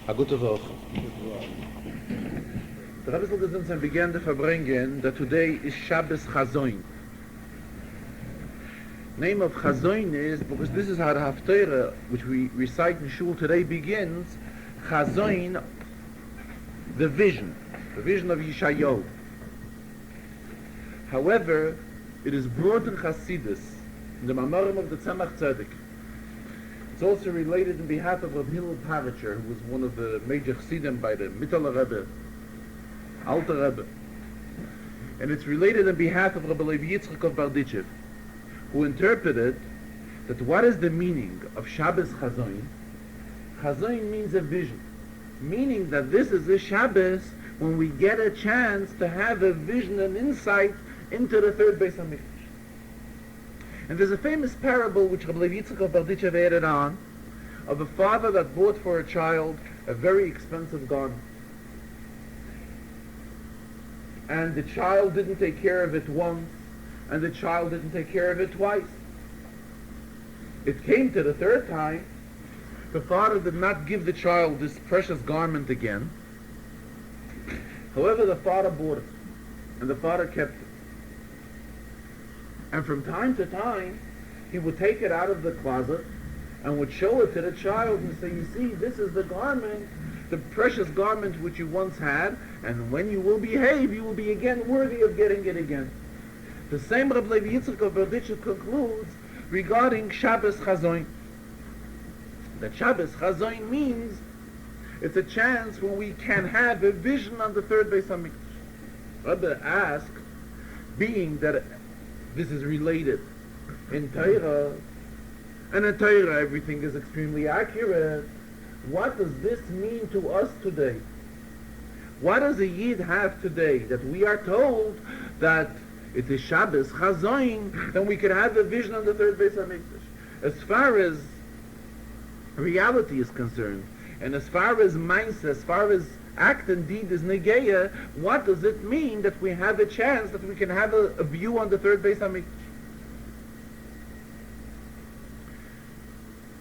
A gute Woche. The Rebbe Zolgazunzen began the Farbrengen that today is Shabbos Chazoin. Name of Chazoin is, because this is how the Haftarah, which we recite in Shul today, begins, Chazoin, the vision of Yeshayahu. However, it is brought in Chassidus, in the Mamorim of the Tzemach Tzedek. It's also related in behalf of Rabbi Hillel Paritcher, who was one of the major Chassidim by the Mittler Rebbe, Alter Rebbe. And it's related in behalf of Rabbi Levi Yitzchak of Berditchev, who interpreted that what is the meaning of Shabbos Chazoin? Chazoin means a vision, meaning that this is a Shabbos when we get a chance to have a vision and insight into the third Beis HaMikdash. And there's a famous parable which Rabbi Levi Yitzchak of Berditchev added on, of a father that bought for a child a very expensive garment. And the child didn't take care of it once, and the child didn't take care of it twice. It came to the third time, the father did not give the child this precious garment again. However, the father bought it, and the father kept it. And from time to time, he would take it out of the closet and would show it to the child and say, you see, this is the garment, the precious garment which you once had, and when you will behave, you will be again worthy of getting it again. The same Rabbi Levi Yitzchak of Berditchev concludes regarding Shabbos Chazoin. That Shabbos Chazoin means it's a chance when we can have a vision on the third Beis HaMikdash. Rabbi asked, being that this is related in Torah, and in Torah everything is extremely accurate, what does this mean to us today? What does a Yid have today that we are told that it is Shabbos Chazoin, then we can have a vision on the third Beis HaMikdash? As far as reality is concerned, and as far as mindset, as far as act and deed is negeya, what does it mean that we have a chance that we can have a view on the third Beis HaMikdash?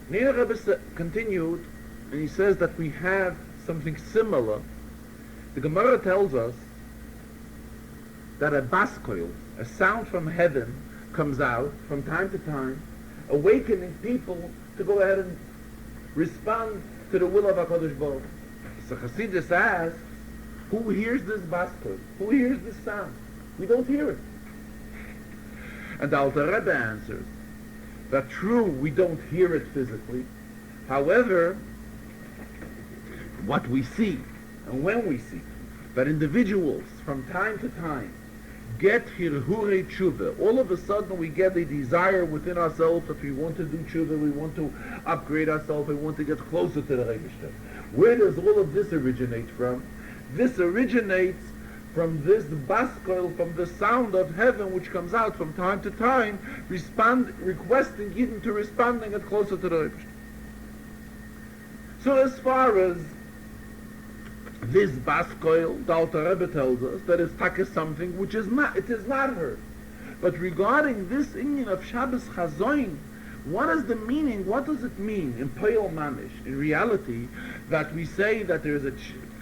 Nir Rebbe continued, and he says that we have something similar. The Gemara tells us that a baskoil, a sound from heaven, comes out from time to time, awakening people to go ahead and respond to the will of HaKadosh Baruch. So Chassidus asks, who hears this baskoil? Who hears this sound? We don't hear it. And the Alter Rebbe answers that true, we don't hear it physically. However, what we see, and when we see, that individuals from time to time get hirhure tshuva. All of a sudden we get a desire within ourselves that we want to do tshuva, we want to upgrade ourselves, we want to get closer to the Rebbe. Where does all of this originate from? This originates from this baskoil, from the sound of heaven which comes out from time to time, requesting Yidden to respond and get closer to the Rebbe. So as far as this baskoil, the Alter Rebbe tells us that it's taka something which is not heard. But regarding this inyan of Shabbos Chazoin, what is the meaning? What does it mean in Poyel Mamish, in reality, that we say that there is a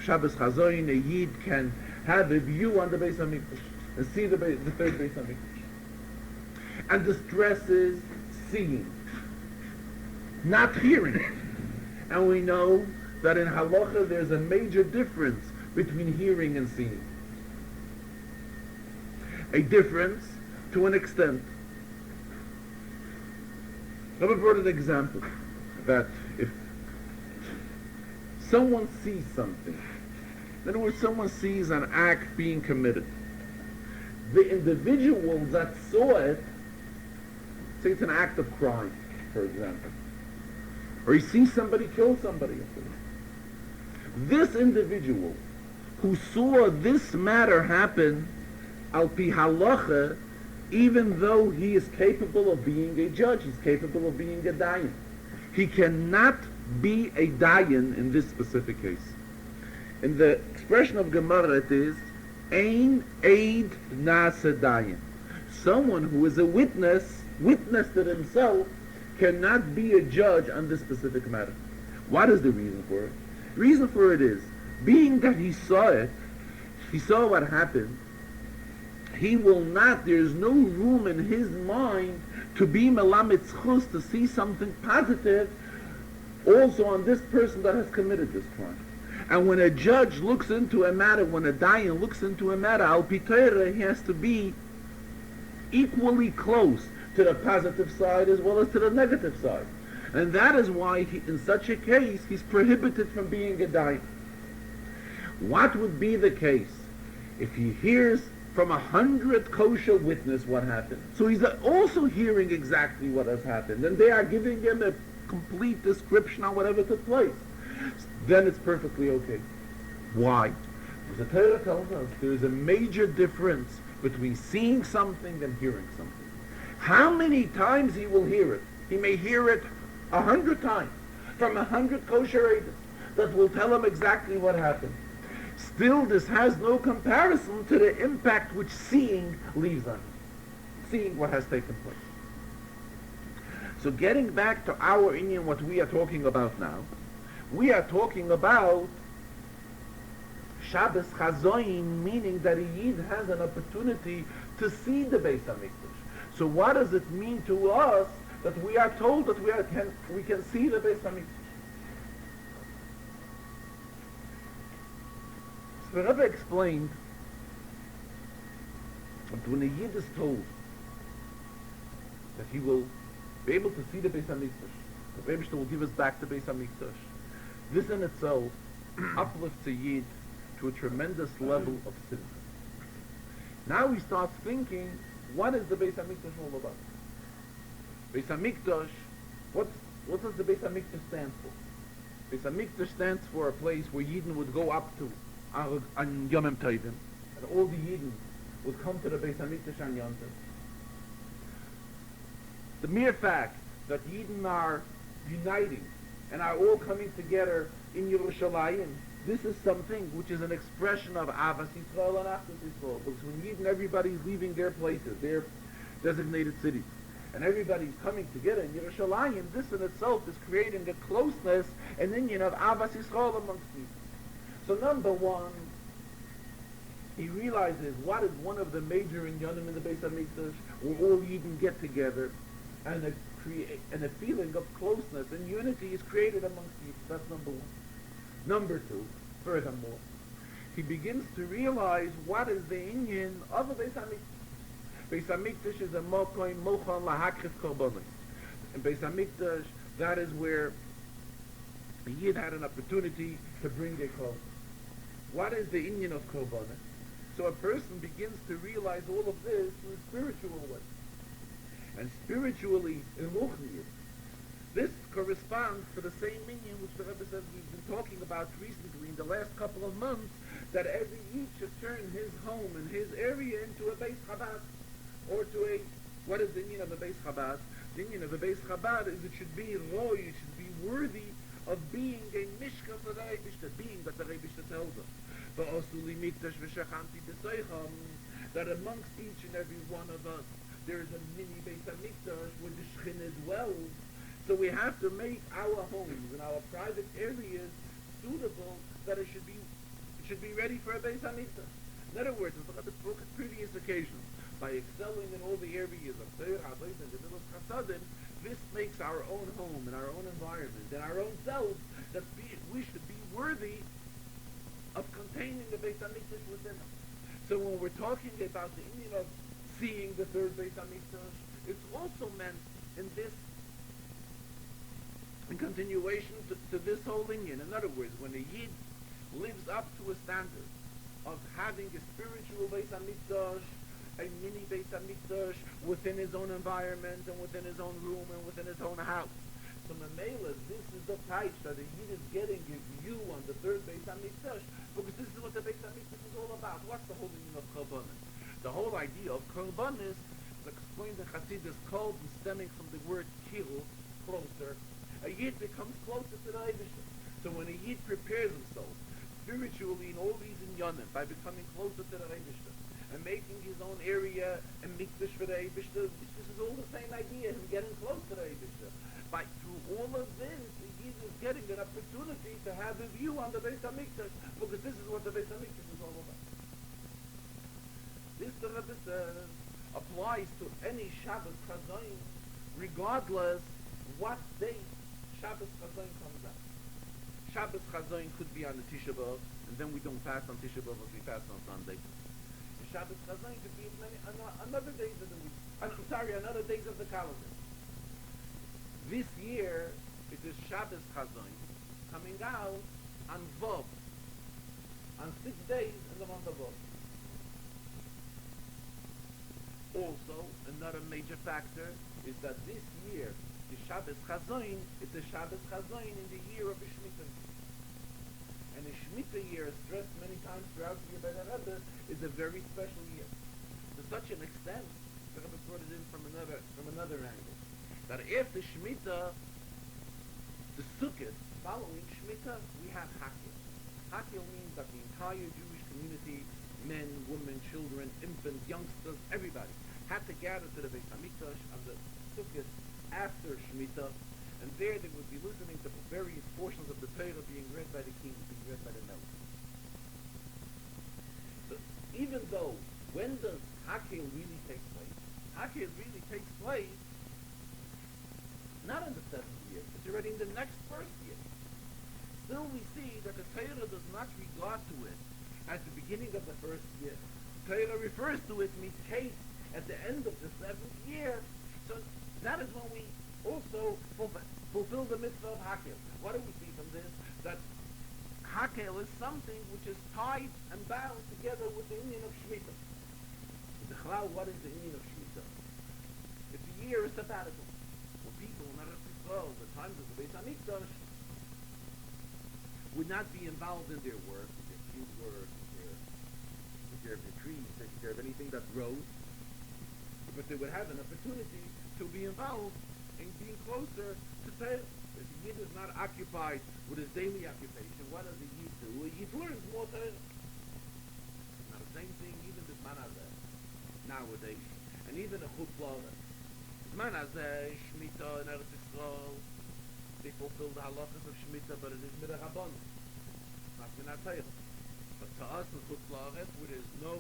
Shabbos Chazoin, a Yid can have a view on the Beis HaMikdash and see the third Beis HaMikdash. And the stress is seeing, not hearing. And we know that in halacha there's a major difference between hearing and seeing. A difference to an extent. Rabbi brought an example that if someone sees something, in other words, someone sees an act being committed, the individual that saw it, say it's an act of crime, for example, or he sees somebody kill somebody, this individual who saw this matter happen al pi halacha, even though he is capable of being a judge, he's capable of being a dayan, he cannot be a dayan in this specific case. In the expression of Gemara it is ein eid nasa dayan. Someone who is a witness to himself cannot be a judge on this specific matter. What is the reason for it? Reason for it is, being that he saw it, he saw what happened, he will not, there's no room in his mind to be melamed zchus, to see something positive also on this person that has committed this crime. And when a judge looks into a matter, when a dayan looks into a matter, al pi Torah, he has to be equally close to the positive side as well as to the negative side. And that is why, in such a case, he's prohibited from being a dayan. What would be the case if he hears from 100 kosher witness what happened? So he's also hearing exactly what has happened, and they are giving him a complete description on whatever took place. Then it's perfectly okay. Why? Because the Torah tells us there is a major difference between seeing something and hearing something. How many times he will hear it? He may hear it 100 times from 100 kosher edus that will tell him exactly what happened. Still, this has no comparison to the impact which seeing leaves on him. Seeing what has taken place. So getting back to our inyan, what we are talking about now, we are talking about Shabbos Chazoin, meaning that a Yid has an opportunity to see the Beis HaMikdash. So what does it mean to us that we are told that we can see the Beis HaMikdash? So the Rebbe explained that when a Yid is told that he will be able to see the Beis HaMikdash, the Rebbe will give us back the Beis HaMikdash, this in itself uplifts a Yid to a tremendous level of simcha. Now he starts thinking, what is the Beis HaMikdash all about? Beis HaMikdash, what does the Beis HaMikdash stand for? Beis HaMikdash stands for a place where Yidden would go up to on Yom Tovim, and all the Yidden would come to the Beis HaMikdash on Yom Tov. The mere fact that Yidden are uniting and are all coming together in Yerushalayim, this is something which is an expression of Avas Yisrael and Achdus Yisrael. Because when Yidden, everybody's leaving their places, their designated cities, and everybody's coming together in Yerushalayim, this in itself is creating a closeness, an inyan of Avas Yisrael amongst people. So number one, he realizes what is one of the major inyanim in the Beis HaMikdash, where all Yidden get together, and a feeling of closeness and unity is created amongst Yidden. That's number one. Number two, furthermore, he begins to realize what is the inyan of the Beis HaMikdash. Beis HaMikdash is a mokoim mochon lahakriv korbanos. In Beis HaMikdash, that is where the Yid had an opportunity to bring their korban. What is the inyan of korbanos? So a person begins to realize all of this in a spiritual way. And spiritually, in Ruchnius, this corresponds to the same inyan which the Rebbe says we've been talking about recently in the last couple of months, that every Yid should turn his home and his area into a Beis Chabad, or to a, what is the inyan of a Beis Chabad? The inyan of a Beis Chabad is it should be roy, it should be worthy of being a mishka for the Eibishter, being that the Eibishter tells us. That amongst each and every one of us, there is a mini Beis HaMikdash where the Shekhinah dwells. So we have to make our homes and our private areas suitable that it should be ready for a Beis HaMikdash. In other words, as the spoke at previous occasions, by excelling in all the areas of Torah, Avodah, and the Milos Chasadim, this makes our own home and our own environment and our own selves that we should be worthy of containing the Beis HaMikdash within us. So when we're talking about the inyan of seeing the third Beis HaMikdash, it's also meant in this, in continuation to this whole inyan. In other words, when a Yid lives up to a standard of having a spiritual Beis HaMikdash, a mini Beis HaMikdash within his own environment and within his own room and within his own house. So Mamela, this is the type that the Yid is getting you on the third Beis HaMikdash, because this is what the Beis HaMikdash is all about. What's the whole meaning of Korbanos? The whole idea of Korbanos is explained in Chassidus called and stemming from the word Kiru, closer. A Yid becomes closer to the Eibishter. So when a Yid prepares himself spiritually in all these inyanim by becoming closer to the Eibishter and making his own area a mikdash for the Eibishter, this is all the same idea, him getting close to the Eibishter. through all of this, the Yid is getting an opportunity to have a view on the Beis HaMikdash, because this is what the Beis HaMikdash is all about. This, the Rebbe says, applies to any Shabbos Chazon, regardless what day Shabbos Chazon comes out. Shabbos Chazon could be on the Tisha B'Av, and then we don't fast on Tisha B'Av, we fast on Sunday. And Shabbos Chazon could be another days of the week. Another days of the calendar. This year, it is Shabbos Chazon coming out on Vav, on 6 days in the month of Vav. Also, another major factor is that this year, the Shabbos Chazon, it's a Shabbos Chazon in the year of the Shemitah. And the Shemitah year, stressed many times throughout the year by the Rebbe, is a very special year. To such an extent, the Rebbe brought it in from another angle. That after Shemitah, the Sukkot, following Shemitah, we have Hakel. Hakel means that the entire Jewish community, men, women, children, infants, youngsters, everybody, had to gather to the Beis HaMikdash on the Sukkot after Shemitah, and there they would be listening to various portions of the Torah being read by the king, being read by the Melech. So even though, when does Hakel really take place? Hakel really takes place not in the 7th year, it's already in the next first year. Still we see that the Torah does not regard to it at the beginning of the first year. Torah refers to it Mikate at the end of the 7th year. So that is when we also fulfill the mitzvah of Hakel. What do we see from this? That Hakel is something which is tied and bound together with the Indian of Shemitah. What is the Indian of Shemitah? It's a year of sabbatical. For people in Eretz Yisrael, the times of the Beis HaMikdash, would not be involved in their work, in their field work, taking care of the trees, taking care of anything that grows, but they would have an opportunity to be involved in being closer to Torah. If the Yid is not occupied with his daily occupation, what does the Yid do? The Yid learns more Torah. Now the same thing, even the Zman Hazeh, nowadays, and even the Chutz La'aretz. Zman Hazeh, Shemitah in Eretz Yisrael, they fulfill the halachas of Shemitah, but it is Mideh Rabbanan, not Minat Torah. But to us in Chutz La'aretz, where there is no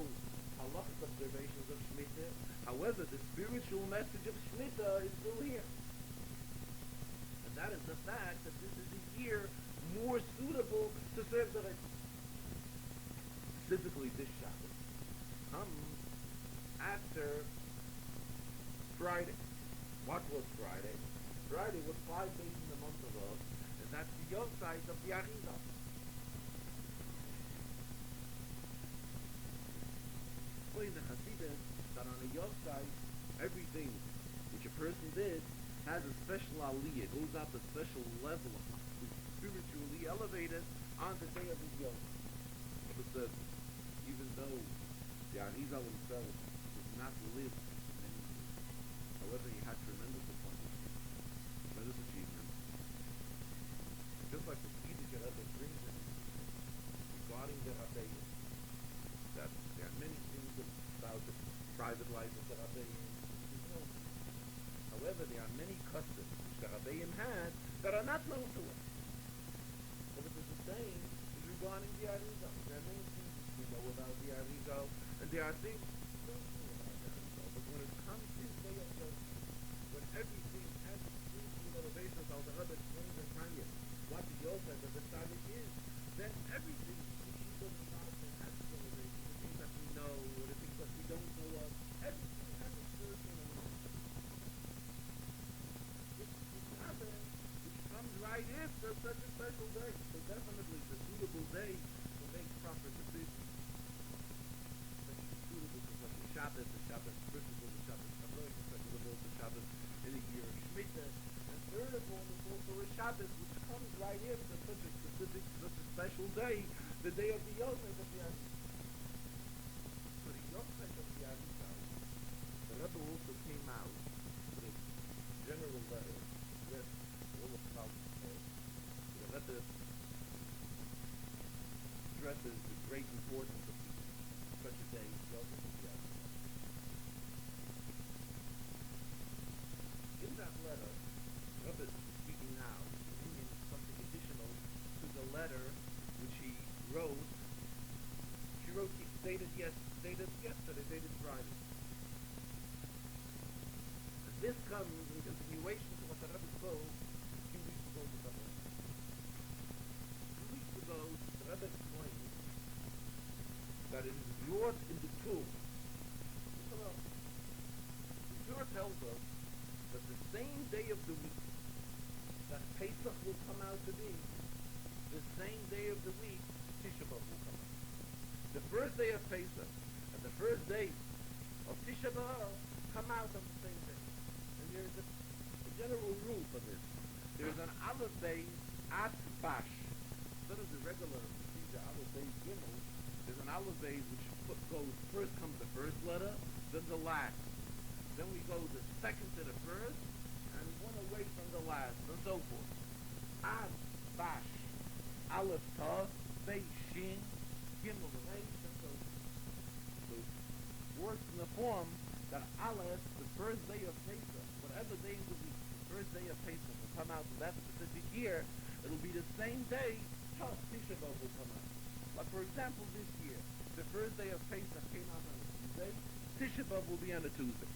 halachas observations of Shemitah, however, the spiritual message of Shemitah is still here. And that is the fact that this is a year more suitable to serve the Rebbe. Specifically, this Shabbos comes after Friday. What was Friday? Friday was 5 days in the month of Av, and that's the Yosait of the Arizal. In the Hasidim, that on a Yosait, everything which a person did has a special aliyah. It goes up a special level of spiritually elevated on the day of his Yosait. It says, even though the Arizal himself did not live many years, however, he had tremendous appointments, tremendous achievements. Just like the Yiddish Rebbe brings in regarding the Rabbeim, that there are many things about the private life of the Rabbeim. However, there are many customs which the Rabbeim had that are not known to us. But it is the same as regarding the Arizal. There are many things we know about the Arizal, and there are things we don't know about the Arizal. But when it comes to the day of judgment, when everything has its spiritual elevation, as the Rebbe explains in Tanya, what the Yosef of the Tzaddik is, then everything which he doesn't know has its elevation. The things that we know, or the things that we don't know of, everything has its spiritual elevation. This Shabbos, which comes right after such a special day, so definitely it's a suitable day to make proper decisions. Such a suitable to such a Shabbos, the Shabbos principle, the Shabbos Kabbalah, the Shabbos in the year of Shemitah. And third of all, is also a Shabbos, which comes right after such a specific, such a special day, the day of the Yosef of the Arizal. So the Yosef of the Arizal, the Rebbe also came out with a general letter with all of Chazarah. The Rebbe stresses the great importance of such a day, Yosef of the Arizal. In that letter, Rebbe letter which he wrote. She wrote dated yesterday, dated Friday. And this comes in continuation to what the Rebbe spoke a few weeks ago with the Rebbe. 2 weeks ago, the Rebbe explained that it is brought in the Torah. The Torah tells us that the same day of the week that Pesach will come out to be, the same day of the week Tisha B'Av will come out. The first day of Pesach and the first day of Tisha B'Av come out on the same day. And there is a general rule for this. There is an Aleph Beis At Bash. Instead of the regular procedure Aleph Beis Gimel, there's an Aleph Beis which goes, first comes the first letter, then the last. Then we go the second to the first, and one away from the last, and so forth. Ad, Bash, Aleph, Tav, Beis, Shin, Gimel, Reish, and so forth. So it works in the form that Aleph, the first day of Pesach, whatever day of the week, the first day of Pesach will come out in that specific year, it'll be the same day Tav, Tisha B'Av will come out. Like for example, this year, the first day of Pesach came out on a Tuesday, Tisha B'Av will be on a Tuesday.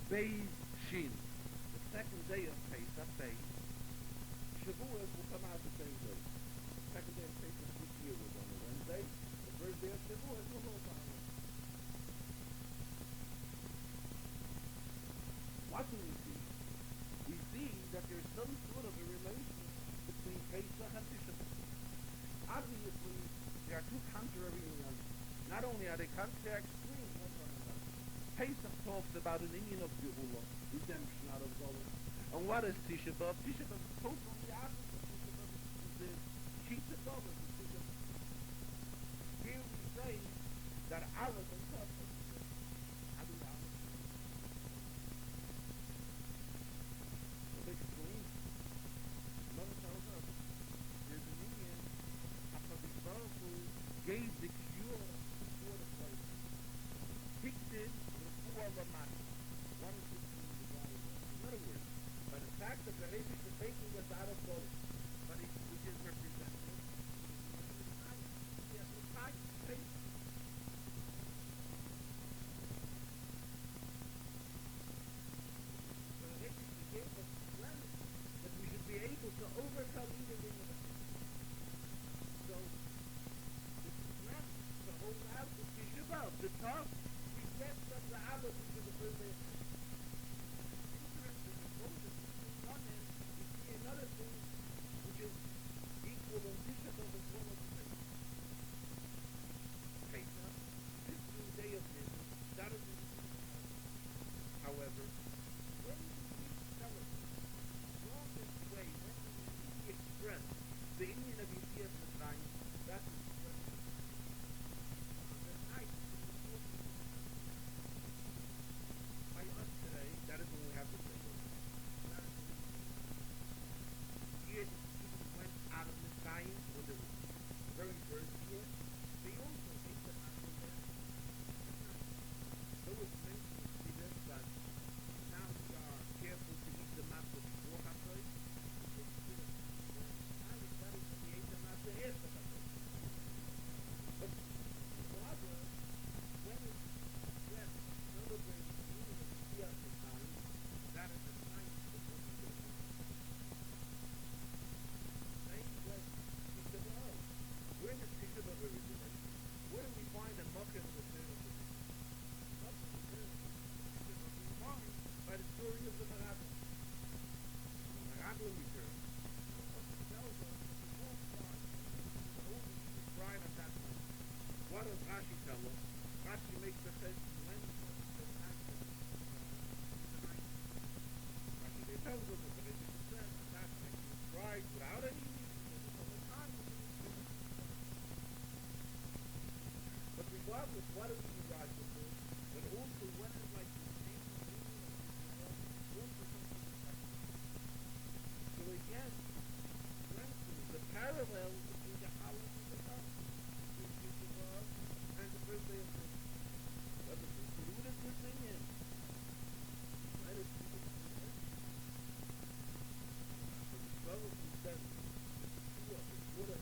Beis Shin, the second day of Pesach, Beis, Shavuos will come out the same day. The second day of Pesach this year was on a Wednesday. The first day of Shavuos was also on a Wednesday. What do we see? We see that there's some sort of a relation between Pesach and Tisha B'Av. Obviously, there are two contrary elements. Not only are they contrary extremes, one from another. Pesach talks about an union of Geula, redemption out of Golos. And what is Tisha B'Av? Tisha B'Av is totally the opposite. Tisha B'Av is the Sheetz of Golos. Here we say that Aleph and Tav are the same. How do Aleph? So they explain. Another tells us there's an union. HaKadosh Baruch Hu gave the cure for the place. Picked it. What is this mean to God? In other words, by the fact that the Rebbe is taking us out of Golos, but which is representative, he has no time to take. So the Rebbe gave us strength that we should be able to overcome either thing of it. So, the strength to hold out the Tisha B'Av, the tough, get from the Abbas into the first day. Interesting, as long as it's one end, we see another thing which is equal in Tisha B'Av as well as the Pesach. Pesach, 15th day of this, that is in the However, when do we celebrate the strongest way, when do we really express the union of Yetzias Mitzrayim, that is the night by us today, that is when we have the Seder. Here the people went out of Mitzrayim when they were the very first year. They also ate the matzah there. So it's mentioned to see this that now we are careful to eat the matzah before Chatzos. That is when we ate the matzah after Chatzos. But rather, when it's dressed, celebrating the union of Yetzias Mitzrayim, that is the sign of the Holy Spirit. Same way, Tisha B'Av. Where does Tisha B'Av originate? Where do we find a Makkah in the Torah? Makkah in the Torah. Tisha B'Av we find by the story of the Meraglim. The Meraglim return. What tells us that the whole time, the only Jewish bride at that time. What does Rashi tell us? Rashi makes the test when it tells us that the Rebbe says that the bride without any reason all the time. But regardless, what is the right of this? But also when it's like the same meaning of this, also something effective. So again, strengthens the parallel between the Aleph and the Tav, between Tisha B'Av and the first day of this. What is this? What is this thing in? Let us see this in the So the Shabbos who says, the Shua, the Shua,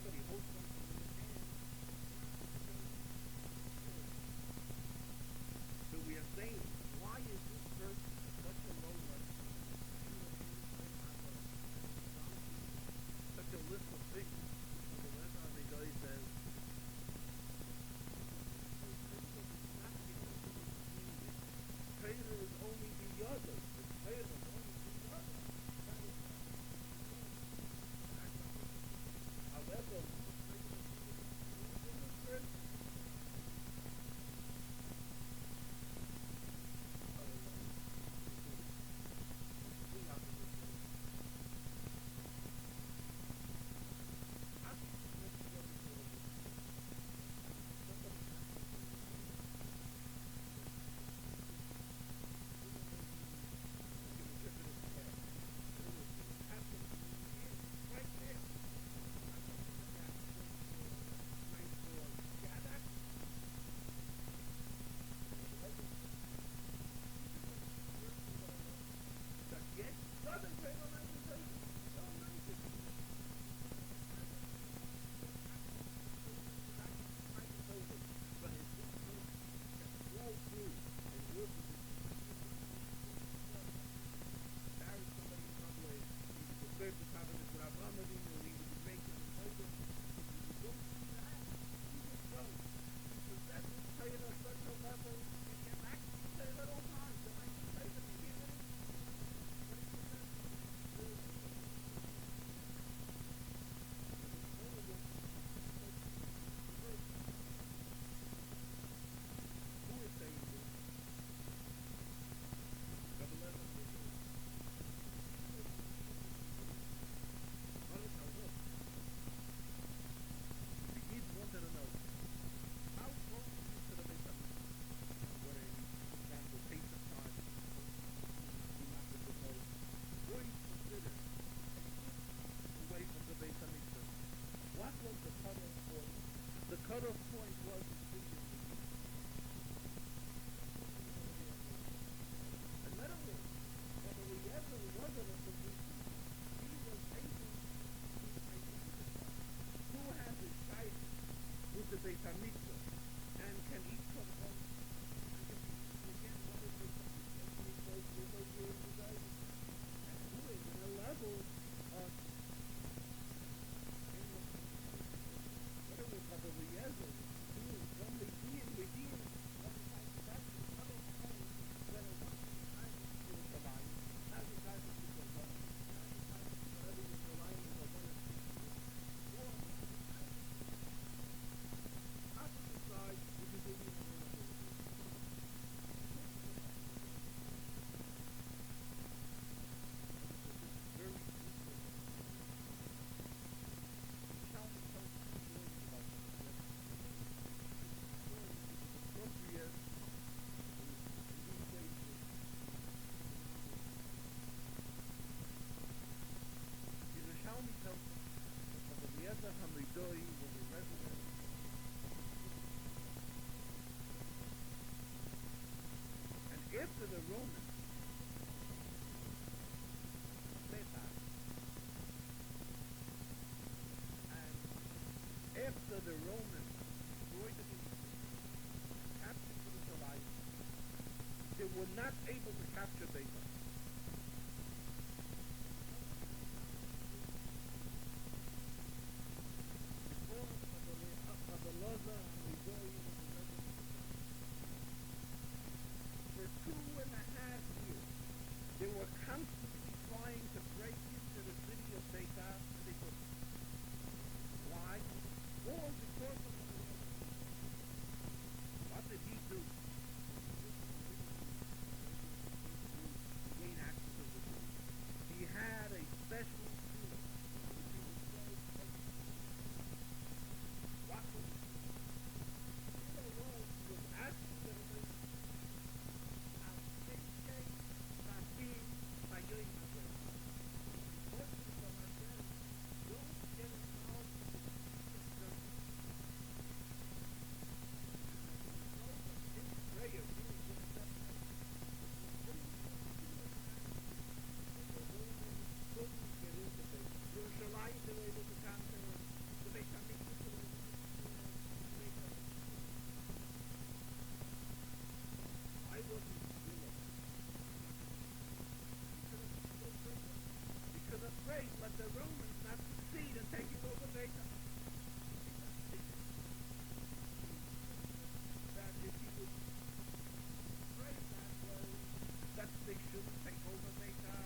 somebody holds something in his hand, so we are saying, why is this person such a low level? Such a list of things. So the Rebbe on the guy says, Torah is only the other. The Torah is only the other. However, the cutoff point was the city of the East. In other words, Rabbi Eliezer wasn't a physician. He was able to identify who has a child with the Beit HaMikdash and can eat from home. And can be again what is the and who is in a level of Rabbi Eliezer from the being within what is like that's the other point when a one time is the line has a guy to the one has a guy to whatever is the line is the one of or opposite side which is the Hamidoi was a resident and after the Romans and after the Romans destroyed the captured the life, they were not able to capture Beta. For 2.5 years, they were constantly trying to break into the city of Beta, and they couldn't. Why? All because of the what did he do? He pray, let the Romans not succeed in taking over Beta. That if he would pray that way, that they shouldn't take over Beta.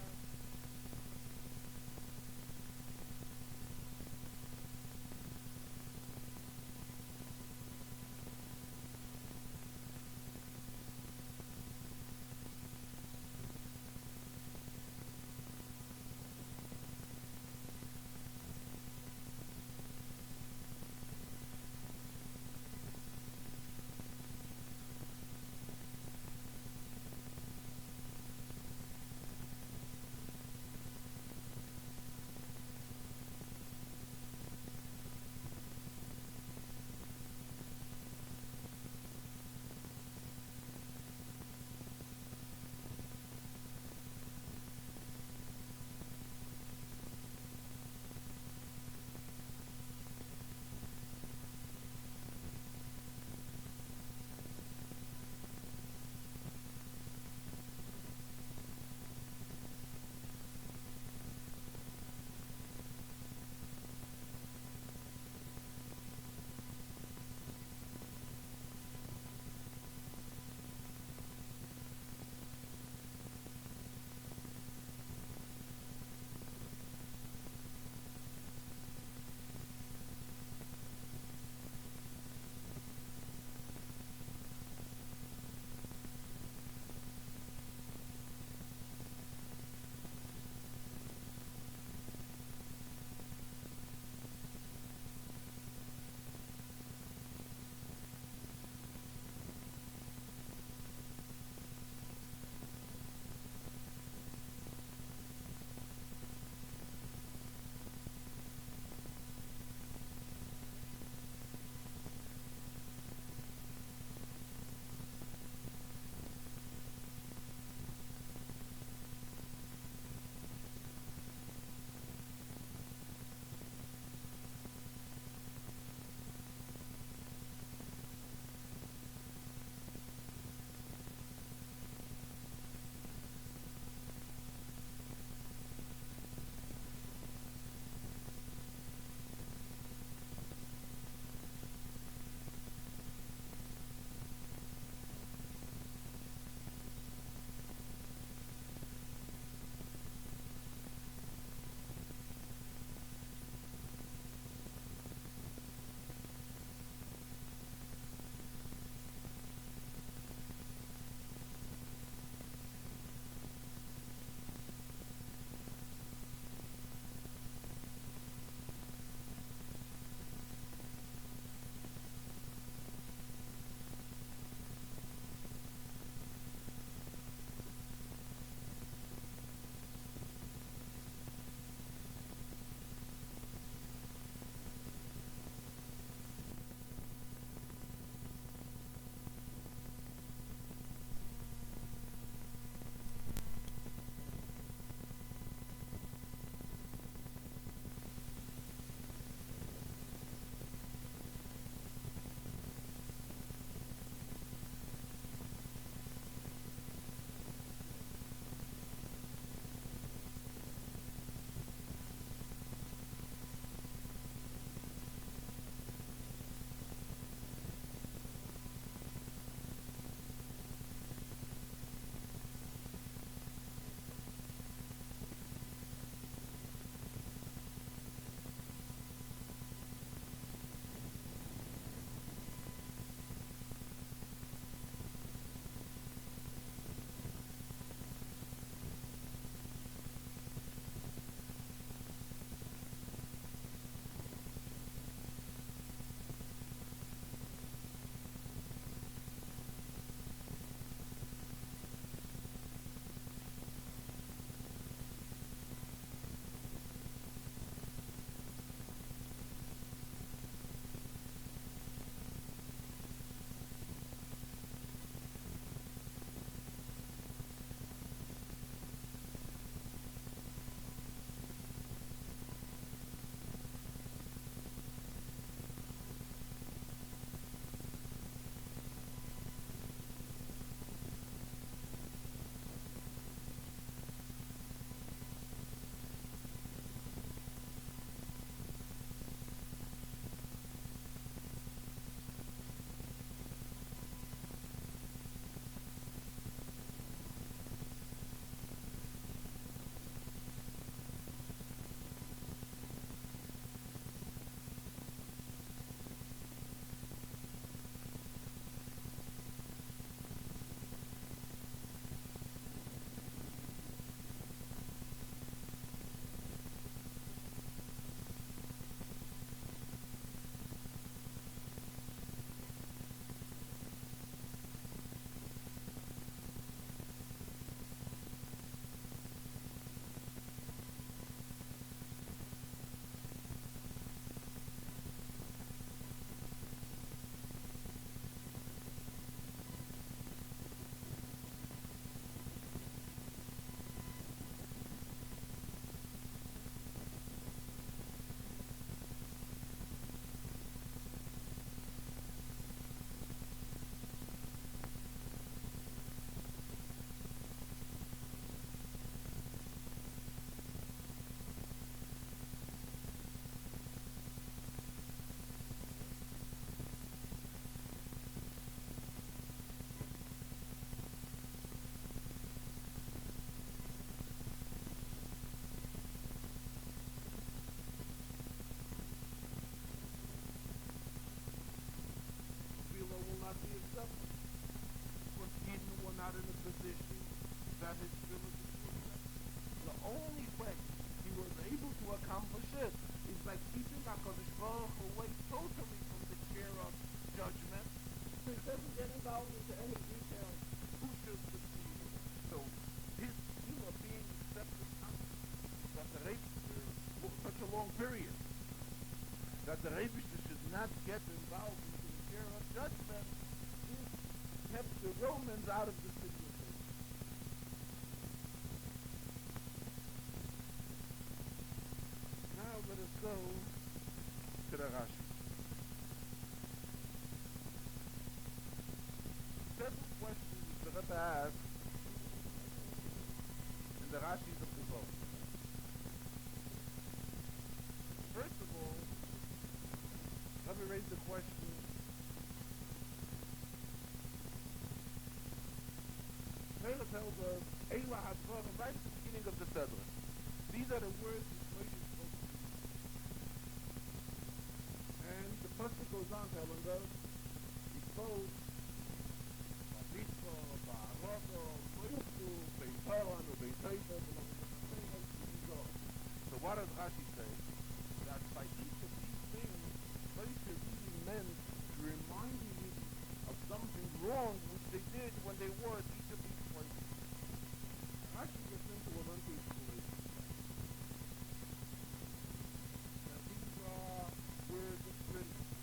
long period. That the Rebishter should not get involved in the care of judgment, this kept the Romans out of the city of David. Now let us go to the Rashi. Several questions the Rebbe asked in the Rashis of the book. First of all, let me raise the question, Torah tells us, Eila HaDvarim, right at the beginning of the Chazarah. These are the words which Moshe spoke to. And the pasuk goes on telling us, he spoke, Mitzvah, Ba'aroko, Moyutu, Beitaran, Beitaita, so what does Rashi say? That by each of these things, Moshe really meant to remind you of something wrong which they did when they were at each of these places. Rashi gets into a lengthy explanation. Now these are words of criticism,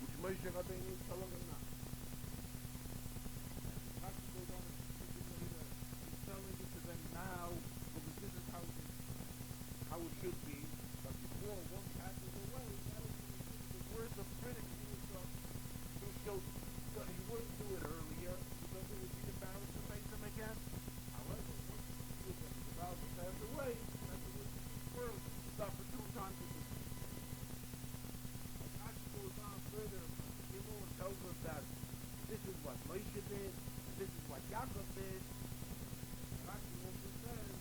which Moshe Rabbeinu is telling them now. And Rashi goes on and speaks later, he's telling it to them now, because this is how it should be, but before one passes away, that will be the words of criticism to show that he wouldn't do it earlier, because it would be embarrassed to face him again. However, once he was about to pass away, that's the world, it's opportune time to do it. Rashi goes on further, and tells us that this is what Moshe did, and this is what Yaakov did. Rashi also says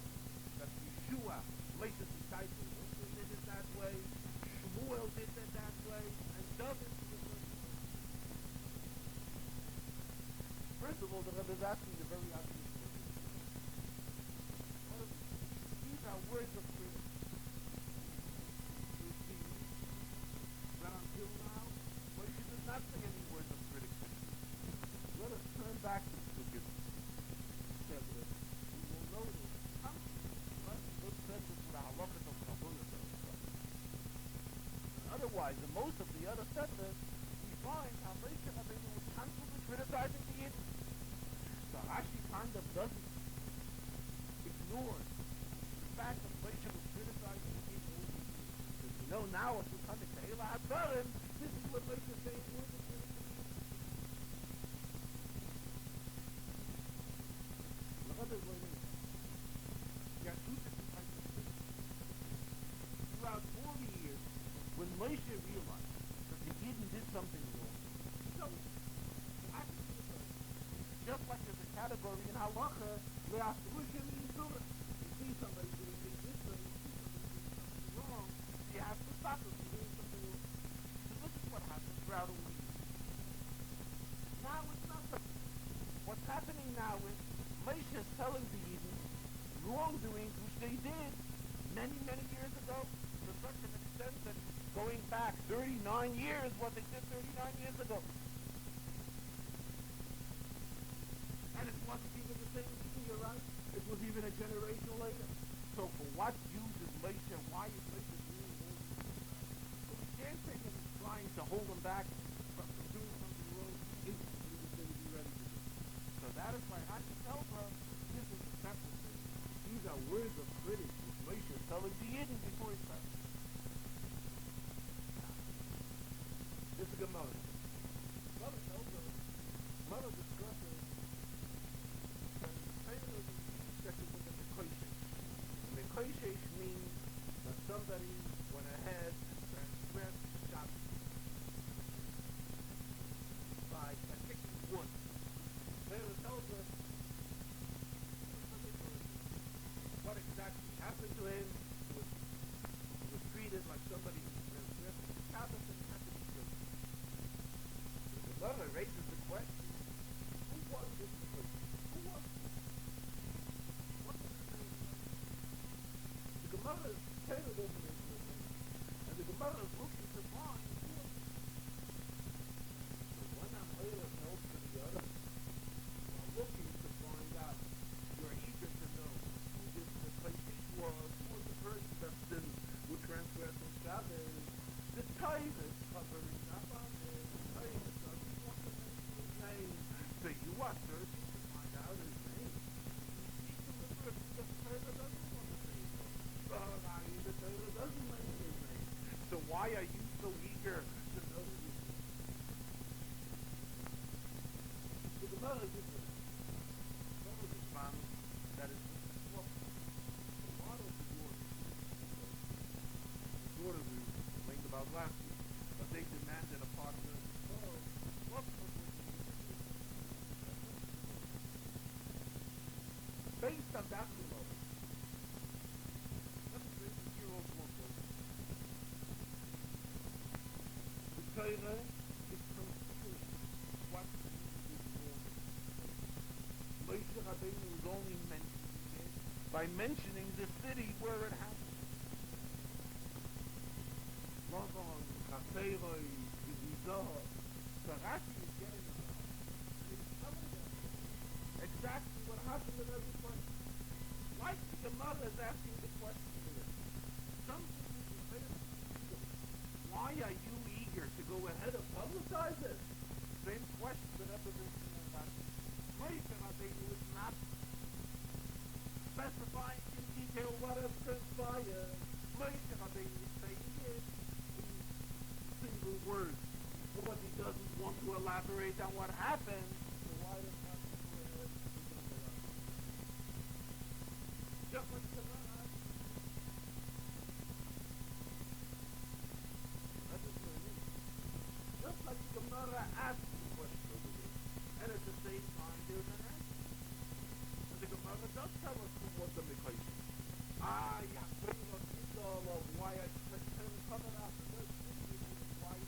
that Yeshua, Moshe's disciple, also did it that way, Shmuel did it that way, and David did it that way. First of all, the Rebbe is asking the very obvious question. These are words of criticism. You see that until now, Moshe does not say any words of criticism. Let us turn back to the Sukkot. We will notice otherwise, in most of the other settlers, we find how Moshe Rabbeinu was constantly criticizing the Yidden. So Rashi kind of doesn't ignore the fact that Moshe was criticizing the Yidden. Because you know now, if we're coming to Eila HaDvarim, this is what Moshe is saying. Throughout 40 years, when Moshe realized that the Yidden did something wrong, so just like there's a category in Halacha, you see somebody doing this way, you see somebody doing something wrong, you have to stop them from doing something wrong. So this is what happens throughout all the years. Now it's not something. What's happening now is Moshe is telling the Yidden wrongdoings which they did many, many years ago, to such an extent that going back 39 years, what they did 39 years ago. And it wasn't even the same thing, you're right. It was even a generation later. So for what use is Moshe? Why is Moshe doing all these things? So we can't say that he's trying to hold them back from doing something wrong instantly that they would be ready to do. So that is why Rashi tells us this is a separate thing. These are words of critics which Moshe is telling the Yidden before he passed. This is Gemara. Gemara tells us, Gemara discusses the Koishesh. The Koishesh means that somebody went ahead and transgressed Shabbos by picking wood. Torah tells us what exactly happened to him. He was treated like somebody who transgressed the Shabbos and had to be killed. The Gemara raises the question, who was this person? Who was it? What's his name? The Gemara is Torah doesn't make no sense. And the Gemara is looking to find who was it. So one Amora tells to the other, while looking to find out, you're eager to know who this Koishesh was, who was the person that sinned doesn't mention his name. So why are you so eager to know his name? So the mother is different. Some of the fans that is what a lot of the daughters we complained about last week, but they demanded a partner. Oh, what based on that law. Let me bring the year old one book. The Torah is concealing what the wrong. Moshe Rabbeinu is only mentioning it by mentioning the city where it happened. Lavan, Chazarah, Chazarah. So Rashi is getting it out. And he's telling them exactly what happened in every place. Like the Gemara is asking the question here. Something which is very simple. Why are you eager to go ahead and publicize it? Same question that Rebbe was saying about Moshe Rabbeinu is not specifying in detail what has transpired. Moshe Rabbeinu is saying it in single words. But he doesn't want to elaborate on what happened. So why does not go ahead and elaborate? Just like the Gemara. That is what it is. Just like the Gemara asks the question over there. And at the same time, there's an answer. And the Gemara does tell us who was the Mekayim. Yeah, all of why I covered after those things why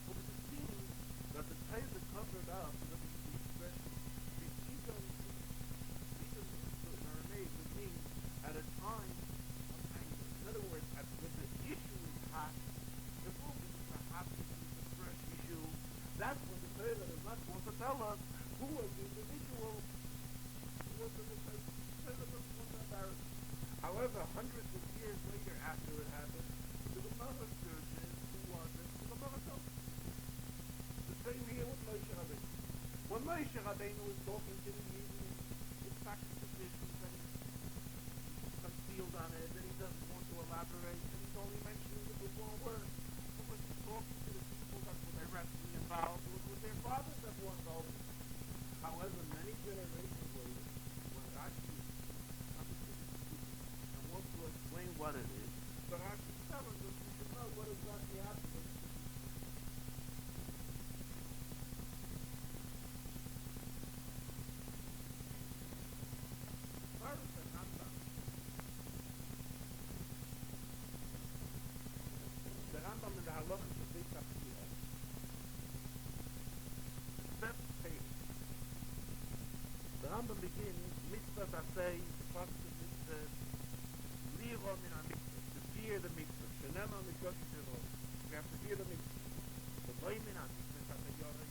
but it seems that the Torah covered up the expression in Aramaic would mean at a time of anger. In other words, when the issue is hot, the moment is a hot issue, it's a fresh issue. That's when the Torah is not going to tell us who was the individual, who was the Torah doesn't want to embarrass. However, hundreds of years later after it happened, the Gemara searches who was it, the Gemara tells us. The same here with Moshe Rabbeinu. When Moshe Rabbeinu was talking to the Yidden, his factual positions and he's concealed on it, and he doesn't want to elaborate, and he's only mentioning it with one word. But when he's talking to the people that were directly involved, it was with their fathers that were involved. However, many generations later, when Rashi wants to explain what it is, but actually telling us we should know what exactly happened. First, the Rambam. The Rambam in the Halachas of Beit HaPsira. Seventh page. The Rambam begins, mitzvah tasei, the first of mitzvah, Liro min ha-mikvah, to fear the mikvah. Shenema mikvah teror. We have to fear the mikvah. The loy min ha-mikvah tatayore,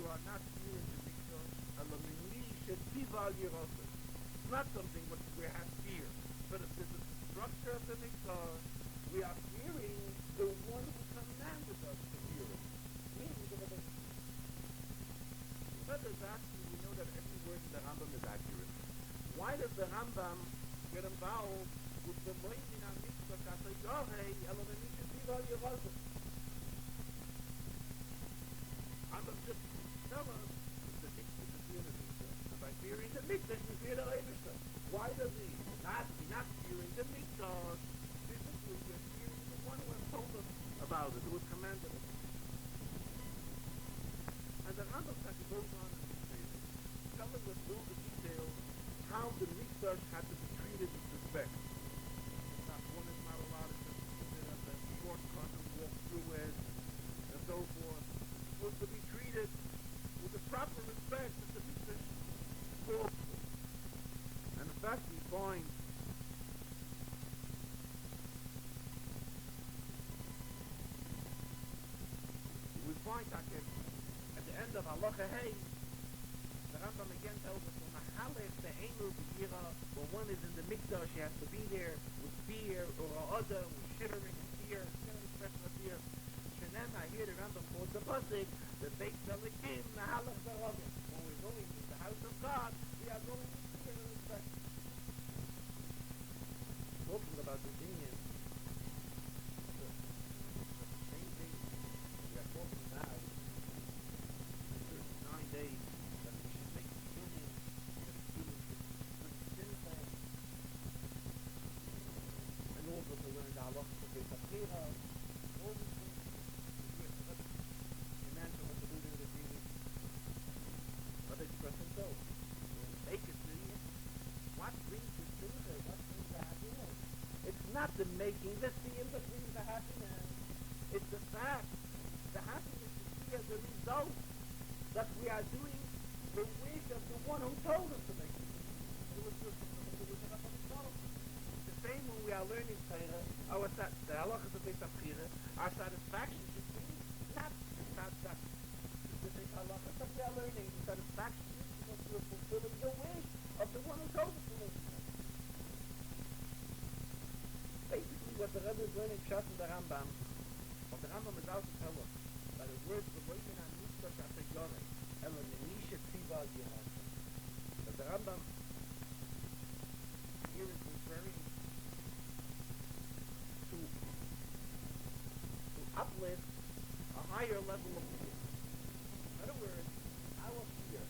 you are not fearing the mikvah, ela min li shetiva al yiroseh. It's not something which we have fear, but if this is the structure of the mikvah, we are fearing the one who commanded us to fear it. Meaning the Rebbe. But there's actually, we know that every word in the Rambam is accurate. Why does the Rambam get involved with the Moimin HaMitzvah Katayarei Elohim Shiva Yerozeh? Rambam just tell us the mitzvah to fear the mitzvah, and by fearing the mitzvah you fear the Eibishter. Why does he not fearing the mitzvah? Physically, we're fearing the one who has told us about it, who has commanded us. And the Rambam goes on and says, telling us all the details how the mitzvah had to be treated with respect. One is not allowed to just sit at the shortcut and walk through it, and so forth. It's supposed to be treated with the proper respect that the mitzvah calls for. And in fact, we find that at the end of Halacha Hey, the Rambam again tells us when one is in the mikdash, she has to be there with fear, or other with shivering and fear, expression of fear. Shenema, here the Rambam calls the pasuk, the Beit Zalikim, Nahalach Zarogim. When we're going to the house of God, we are going with fear and respect. talking about the union, the same thing we are talking about, 9 days that we should make the union, that the union should sinful, and also to learn the halacha of the Torah, all these things. Imagine what the leader of the union, what they express themselves. Make it to you. What brings the simcha? What brings the happiness? It's not the making the siyum that brings the happiness. It's the fact. The happiness is see as a result that we are doing the wish of the one who told us to make it. It was just the wish of himself. The same when we are learning Torah, the halachas of Beis HaBchira, our satisfaction should be not about that specific halachas that we are learning. The satisfaction is because we are fulfilling the wish of the one who told us to make it. Basically, what the Rebbe is learning Pshat in the Rambam, what the Rambam is out to tell us, by the words of the Loimen HaMitzvah Shasei Yoreh, Ela Menisha Tziva Al Yehashem. But the Rambam here is referring to uplift a higher level of fear. In other words, our fear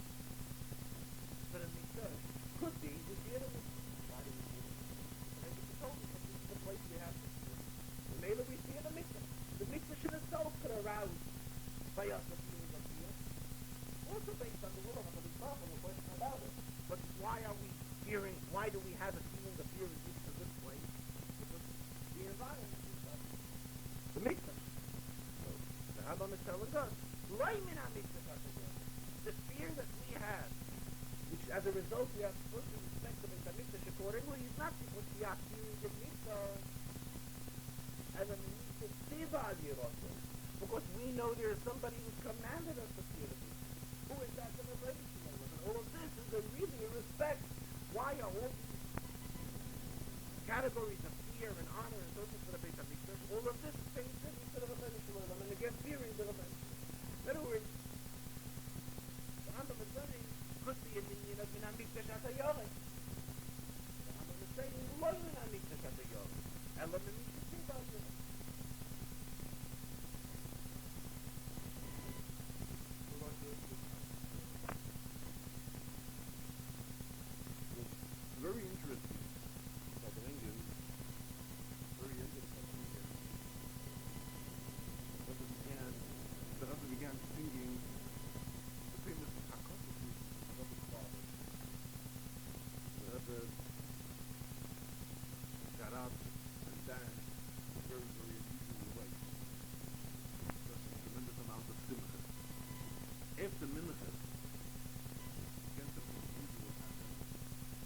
for the mitzvah could be the fear of the mitzvah. Why do we fear the mitzvah? Because he told us that this is the place we have to fear. The Mela we fear the mitzvah. The mitzvah should itself could arouse by us a feeling of fear. Also based on the will of the mitzvah, no question about it. But why are we fearing? Why do we have a feeling of fear in this place? Because the environment is such. The mitzvah. So the Rambam is telling us, the fear that we have, which as a result we are supposed to respect the mitzvah accordingly, is not because we are fearing the mitzvah as a mitzvah, because we know there is somebody who's commanded us to fear the mitzvah. Who is that the revelation of? And all of this is really a respect. Why are all these categories of fear and honor and so forth for the Beis HaMikdash? All of this is paying tribute to the revelation of and again fearing the revelation. In other words, the Rambam is learning could be a minion of Min HaMikdash Shasei Yoreh. The Rambam is saying, Lo Min HaMikdash Shasei Yoreh, Ela Menisha Tziva Al Yehashem. Very interesting. Farbrengen, very interesting. The Rebbe began singing the famous Hakosses of Rebbe's father. The Rebbe got up and danced in a very, very unusual way. Such a tremendous amount of simcha. After mincha, against the usual pattern,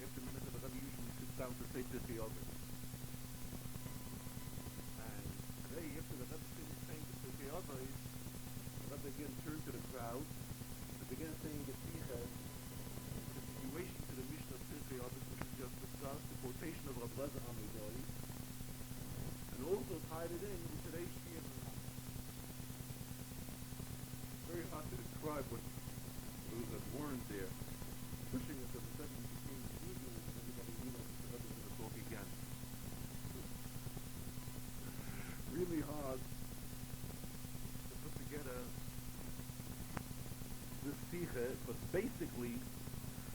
after mincha the Rebbe usually sits down to say Pirkei Avos. And today, after the Rebbe finished saying the Pirkei Avos, the Rebbe again turned to the crowd and began saying the Sicha, the continuation to the Mishnah of Pirkei Avos, which we just discussed, the quotation of Rabbi Lezer Hamidoi, and also tied it in with today's Shir and Rambam. Very hard to describe what those that weren't there, pushing it to the second became usual and everybody knew that the Rebbe was going to talk again. Really hard to put together this Sicha, but basically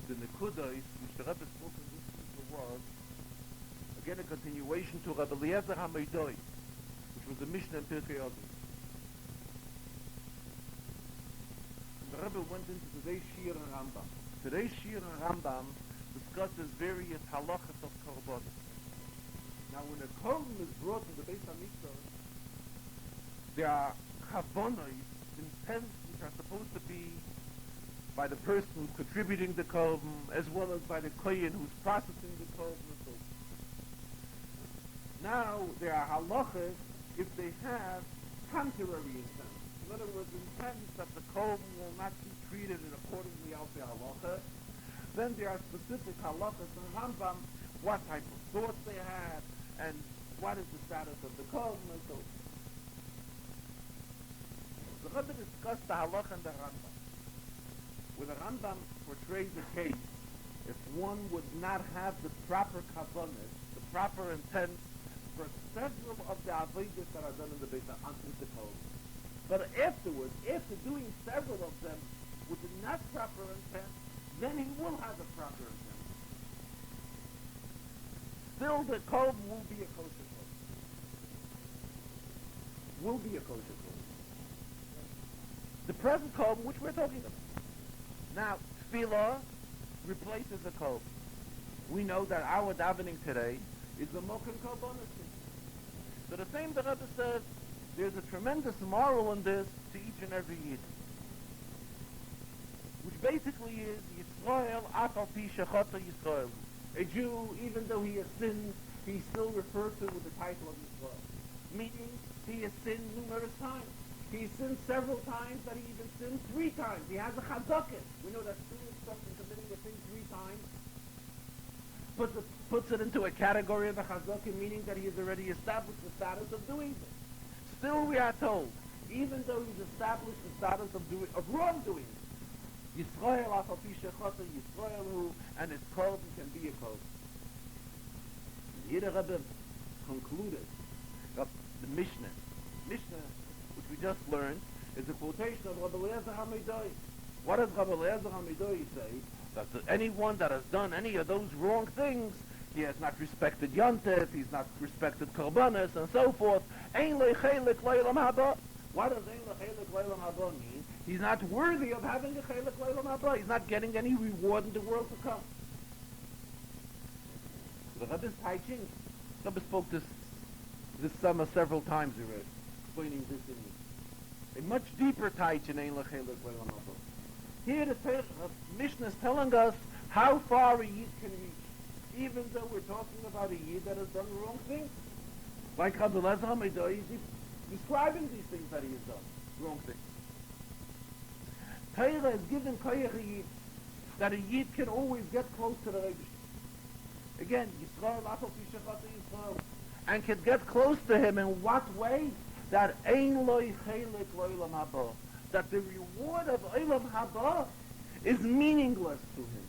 the Nekudas which the Rebbe spoke in this Sicha was again a continuation to Rabbi Eliezer HaMeidoi, which was the Mishnah in Pirkei Avos. The Rebbe went into today's Shir and Rambam. Today's Shir and Rambam discusses various halachas of korban. Now, when a korban is brought to the Beis HaMikdash, there are chavonos, intents, which are supposed to be by the person who's contributing the korban, as well as by the kohen who's processing the korban and so forth. Now, there are halachas if they have contrary intent. In other words, intends that the korban will not be treated in accordingly out the halacha. Then there are specific halachas in Rambam, what type of thoughts they had, and what is the status of the korban and so forth. The Rebbe discussed the halacha in the Rambam, where the Rambam portrays a case if one would not have the proper kavanah, the proper intent for several of the avodas that are done in the Beit with the code. But afterwards, after doing several of them with the not proper intent, then he will have a proper intent. Still, the code will be a kosher code. Will be a kosher code. The present code, which we're talking about. Now, tefillah replaces the code. We know that our davening today is the mokum korbanos. So the same the Rebbe says, there's a tremendous moral in this to each and every Yid, which basically is Yisrael afal pi shechata Yisrael. A Jew, even though he has sinned, he's still referred to with the title of Yisrael, meaning he has sinned numerous times. He sinned several times, that he even sinned 3 times. He has a chazakah. We know that sinning something, committing a thing 3 times, puts it into a category of a chazakah, meaning that he has already established the status of doing this. Still, we are told, even though he's established the status of wrongdoing, Yisrael afal pi shechata Yisrael, and it's called, it can be a code. Here the Rebbe concluded that the Mishnah, which we just learned, is a quotation of Rabbi Eliezer HaMeidai. What does Rabbi Eliezer HaMeidai say? That anyone that has done any of those wrong things, he has not respected Yontif, he's not respected Korbanos, and so forth. Ein lo chelik leilam haba. What does ein lo chelik leilam haba mean? He's not worthy of having a chelik leilam haba. He's not getting any reward in the world to come. The Rebbe's teaching, the Rebbe spoke this summer several times already, explaining this in me. A much deeper teaching, ein lo chelik leilam haba. Here the Mishnah is telling us how far a Yid can reach, even though we're talking about a Yid that has done wrong things. Like Rabbi Eliezer HaMeidai is describing these things that he has done, wrong things. Torah is given koyach a Yid, that a Yid can always get close to the Rebbe. Again, Yisrael afal pi shechata Yisrael, and can get close to him in what way? That ein lo chelik leilam haba. That the reward of Olam Haba is meaningless to him.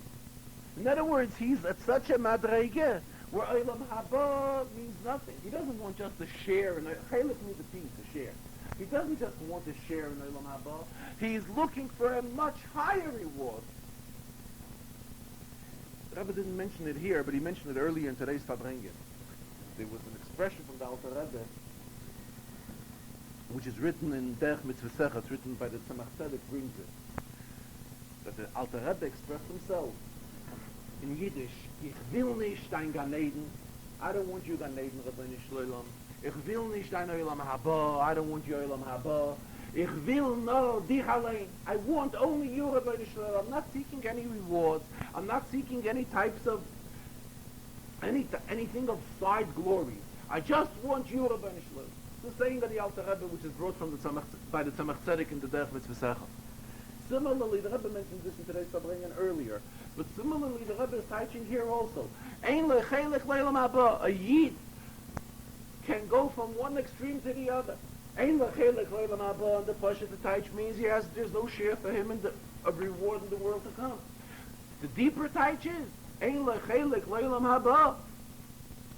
In other words, he's at such a madrege where Olam Haba means nothing. He doesn't want just a share in Chelik means a piece, a share. He doesn't just want a share in Olam Haba. He's looking for a much higher reward. The Rebbe didn't mention it here, but he mentioned it earlier in today's Farbrengen. There was an expression from the Alter Rebbe, which is written in Derech Mitzvah, it's written by the Tzemach Tzedek, brings it. That the Alter Rebbe expressed himself in Yiddish, Ich will nicht dein Gan Eden, I don't want you Gan Eden, Rabbeinu Shloim. Ich will nicht dein Olam Haba, I don't want your Olam Haba. Ich will no dich allein, I want only you, Rabbeinu Shloim. I'm not seeking any rewards, I'm not seeking any types of, anything of side glory. I just want you, Rabbeinu Shloim. The saying that the Alter Rebbe, which is brought from by the Tzemach Tzedek in the Derech Mitzvah. Similarly, the Rebbe mentioned this in today's Farbrengen earlier, but similarly, the Rebbe is teaching here also. Ein lo chelik leilam haba. A Yid can go from one extreme to the other. Ein lo chelik leilam haba, and the Pasha to teach means there's no share for him of reward in the world to come. The deeper teach is ein lo chelik leilam haba.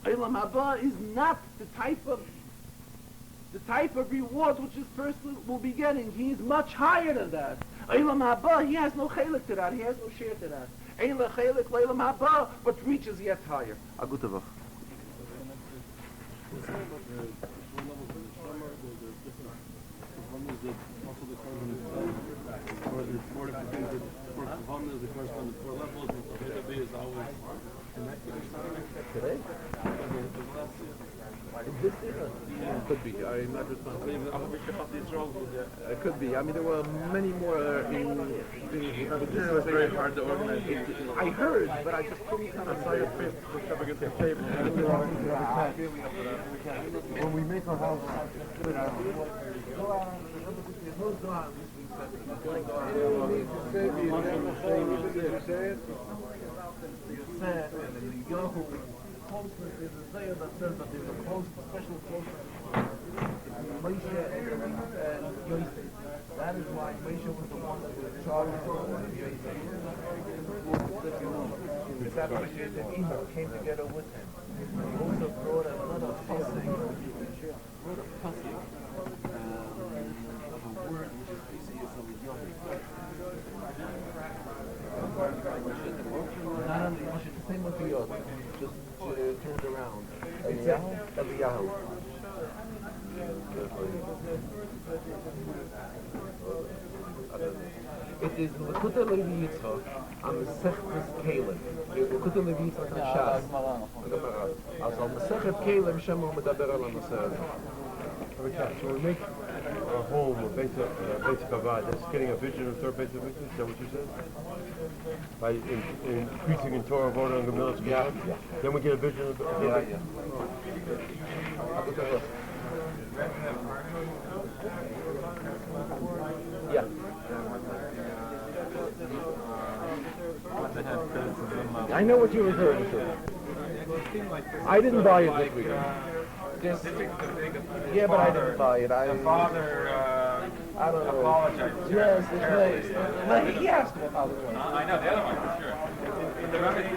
Leilam haba is not the type of reward which this person will be getting. He is much higher than that. Eilam haba, he has no chelik to that. He has no share to that. Ein le chelik leilam haba, but reaches yet higher. A good avach. Today? This could be. I'm not responsible. It could be. I mean, there were many more in this was very hard to organize. I heard, but I just couldn't kind of say it against the table. When we make our house, closeness is a saying that says that there's a close, special closeness between Moshe and Yosef. That is why Moshe was the one that was charged with Yosef. That Moshe and Enoch came together with him. also brought another pasuk, of a word which is busy as a yomi. Not only Moshe, the same with the Yod, just turned around. Eliyahu. It is L'kuta Levi Yitzchak on Mesechtes Kalim. L'kuta Levi Yitzchak on Shas. As on Mesechet Kalim, Shemu Medaber al HaNaseh. So we make a home, a basic kavod, that's getting a vision of third basic vision, is that what you said? By increasing in Torah, Voda, and Gemillah, then we get a vision of Yeah. I know what you're referring to. I didn't buy it this weekend. Yeah, but I didn't buy it. The father I don't know. apologized. Yes, it's nice. He asked to apologize. I know, the other one for sure. The remedy